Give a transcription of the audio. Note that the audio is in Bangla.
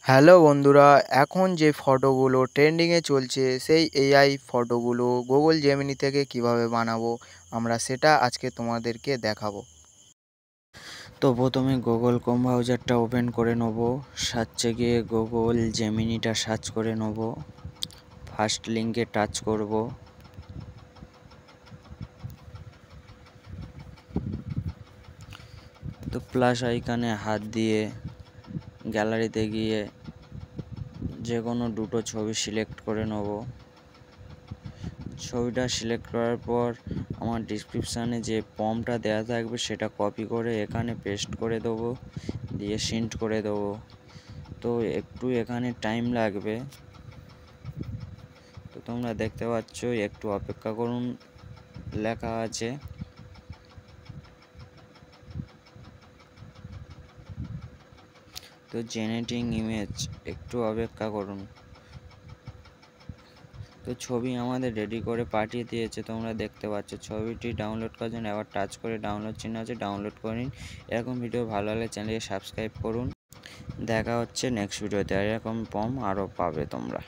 হ্যালো বন্ধুরা, এখন যে ফটোগুলো ট্রেন্ডিংয়ে চলছে সেই এআই ফটোগুলো গুগল জেমিনি থেকে কিভাবে বানাবো আমরা সেটা আজকে তোমাদেরকে দেখাবো। তো প্রথমে গুগল ক্রোম ব্রাউজারটা ওপেন করে নেব, সার্চে গিয়ে গুগল জেমিনিটা সার্চ করে নেব, ফার্স্ট লিঙ্কে টাচ করব, তো প্লাস আইকনে হাত দিয়ে গ্যালারিতে গিয়ে যে কোনো দুটো ছবি সিলেক্ট করে নেব। ছবিটা সিলেক্ট করার পর আমার ডিসক্রিপশানে যে প্রম্পটটা দেওয়া থাকবে সেটা কপি করে এখানে পেস্ট করে দেবো, দিয়ে সেন্ড করে দেবো। তো একটু এখানে টাইম লাগবে, তো তোমরা দেখতে পাচ্ছ, একটু অপেক্ষা করুন, লেখা আছে। তো জেনারেটিং ইমেজ, একটু অপেক্ষা করুন। তো ছবি আমাদের রেডি করে পাঠিয়ে দিয়েছে, তোমরা দেখতে পাচ্ছ। ছবিটি ডাউনলোড করার জন্য আবার টাচ করে ডাউনলোড চিহ্ন আছে, ডাউনলোড করে নিন। এরকম ভিডিও ভালো লাগলে চ্যানেলকে সাবস্ক্রাইব করুন। দেখা হচ্ছে নেক্সট ভিডিওতে, এরকম ফর্ম আরও পাবে তোমরা।